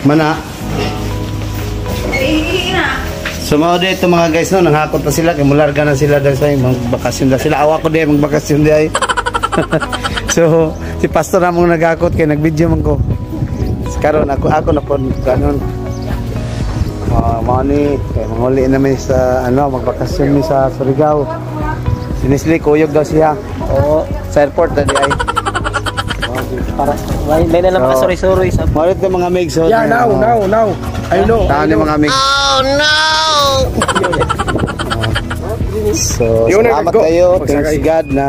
Mana. So mga dito mga guys no, nanghakot pa sila, kay mularga na sila dahil sa magbakasyon na sila. Awa ko din magbakasyon di ay. So si pastor na mong naghakot kay nag-video man ko. Karon ako na po kanon. Mani kay manguli na mi sa magbakasyon mi sa Surigao. Sinisli kuyog daw siya. Oo, sa airport na di ay. Para may na lang makasuri-suri sa malit ng mga migs. Yeah, now. I know. Tahan ng mga migs. Oh no. So, salamat kayo. Thanks God na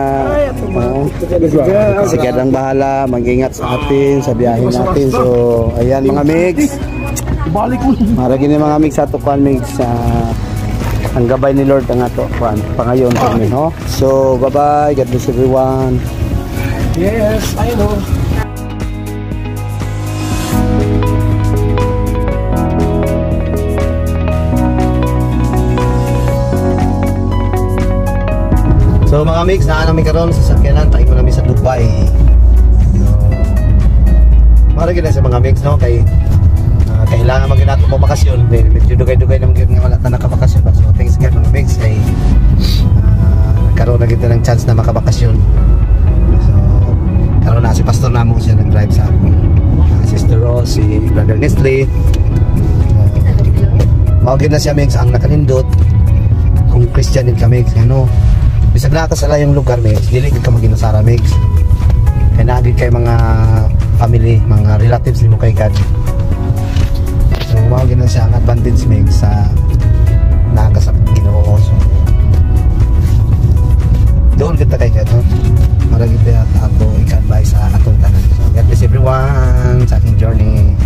si God ang bahala, mag-ingat sa atin, sa biyahe natin. So, ayan mga migs. Maragin yung mga migs sa tukuan migs. Ang gabay ni Lord ang ato pangayon kami, no? So, bye-bye. God bless everyone. Yes, I know. So mga mix, naanami karon sa sakyanan, tayo namin sa Dubai. So, marami na sa mga mix, no? Kailangan maging nato po bakasyon. Medyo dugay-dugay na maging wala na nakabakasyon pa. So thanks God mga mix, ay nagkaroon na kita ng chance na makabakasyon. So, karoon na si Pastor Namo siya nag-drive sa akin. Sister Rose, si Brother Nestle. Mawagin na siya mix, ang nakanindot. Kung Christian din kami, bisag nakasala yung lugar mix, dili ka maginasara mix. Kaya naagid kay mga family, mga relatives ni mo kay God. So mawagin na siya ang advantage mix sa nakasap Ginoo. So doon kita kay God, no? Maragid pa ato i-advise sa atong tanan. So God bless everyone sa aking journey.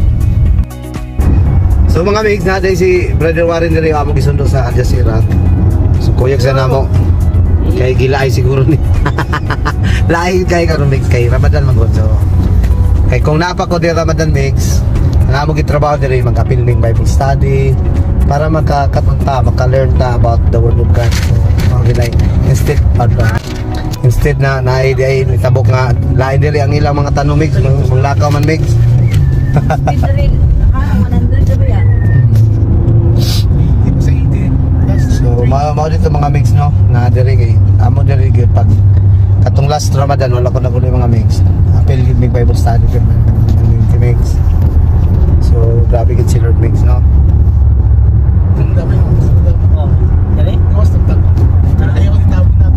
So mga mix, natin si Brother Warren diri amo gisundo sa Al Jazeera. So kuyog sa namo. Kay gilay siguro ni. Lain kay karon mix kay Ramadan magod. So kay kung napa ko di Ramadan mix, namo gitrabaho diri magka-filming Bible study para maka-learn ta about the word of God. So gilay instead na naay nitabok nga lain diri ang ilang mga tanong mix, manglakaw man mix. So mao dito mga mix, no, na diri kay amo diri gyud pag katong last Ramadan wala ko na kuno mga mix. Apil gid mig Bible study gyud mix. So grabe gid si Lord mix, no. Dali? Ayaw ni tawag na.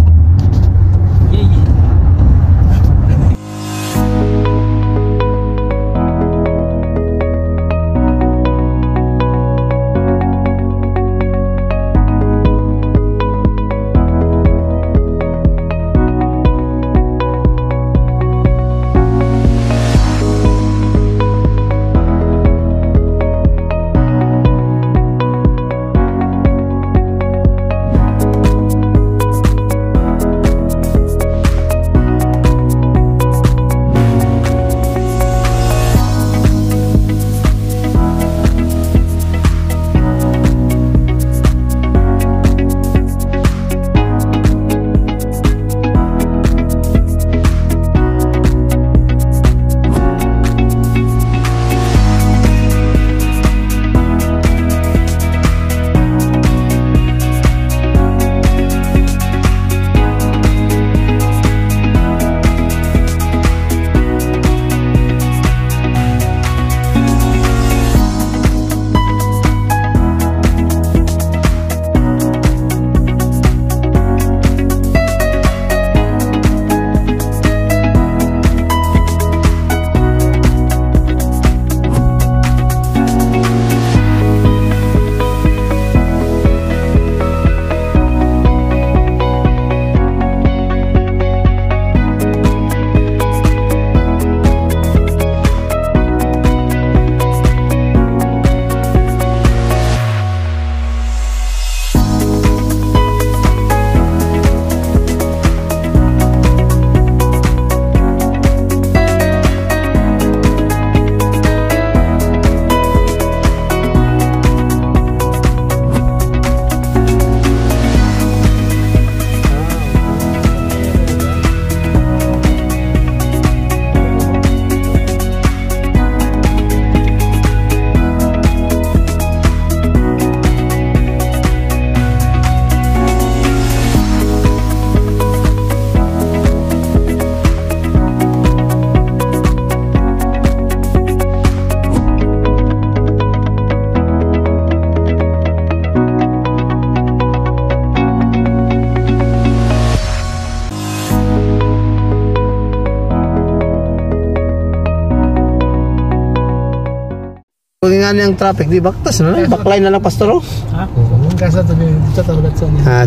Kung nga niyang traffic, di baktas na lang. Baklay na lang, Pastor. Ha? Ang kasa to dito talaga sa niya.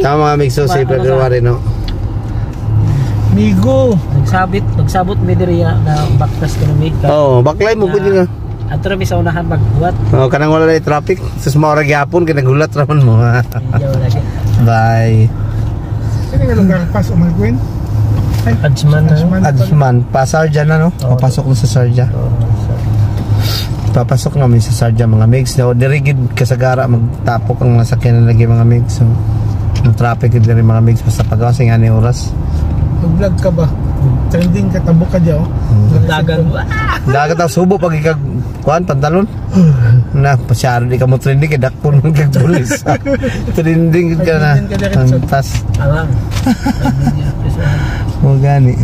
Tama mga mix, so si February, no? Migo. Nagsabot may diriya na backpass ka na may ka. Oo, baklay mo po dyan. At rin may sa unahan magbuhat. Oo, kanang wala na yung traffic. Sus maurag yapon, kinagulat raman mo. Ayaw lagi. Bye. Sino nga lugar pas o Margwin? Adjman na. Adjman, pa Sarja na, no? Papasok na sa Sarja. Papasok namin sa Sarja mga mix. No? Dirigid kasagara, magtapok ang nasakyan na lagi mga mix. So, yung traffic din rin mga mix. Basta pagawa sa nga ni oras. Mag-vlog ka ba? Trending ka, tabok ka dyan. Dagan. Dagat ang subo pag ikag kuhan, pantalon. Na, pasyaro di ka mo trending, kadakpon mong kagpulis. Trending ka na. Antas. Alam. Mo gani.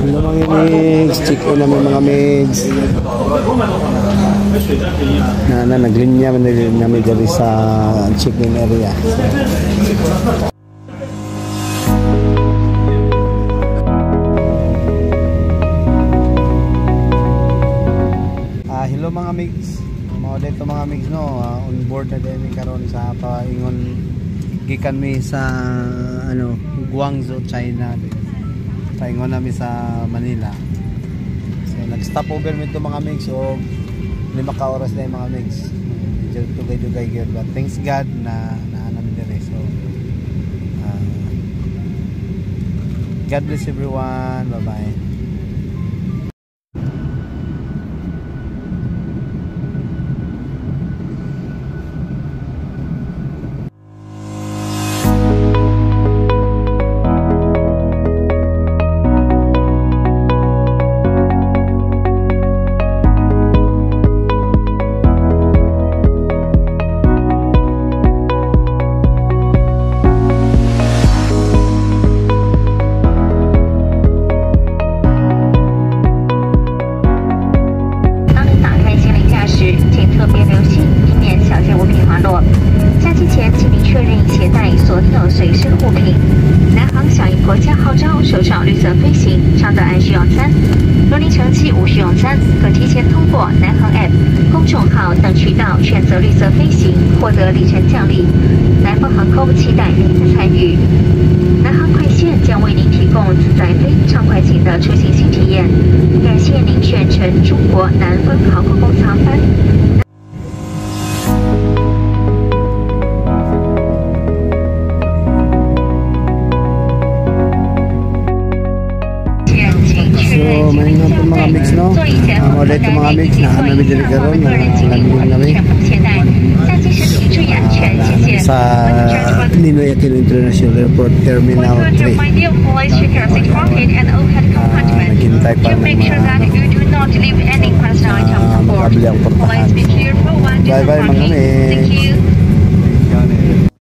Hello mga mix, check ko namin mga mix. Naglinya man namin dali sa chicken area. Hello mga mix. Mga dito mga mix no, on board na din karon sa paingon gikan mi sa Guangzhou, China. Paingon namin sa Manila. So nag-stop over mi to mga mix o 5 ka oras na yung mga mix. Medyo dugay-dugay gyud, but thanks God na namin dire. So God bless everyone. Bye-bye. Sa Ninoy Aquino International Airport Terminal 3. Naghintay pa ng makabili ang portahan. Bye bye mga mix.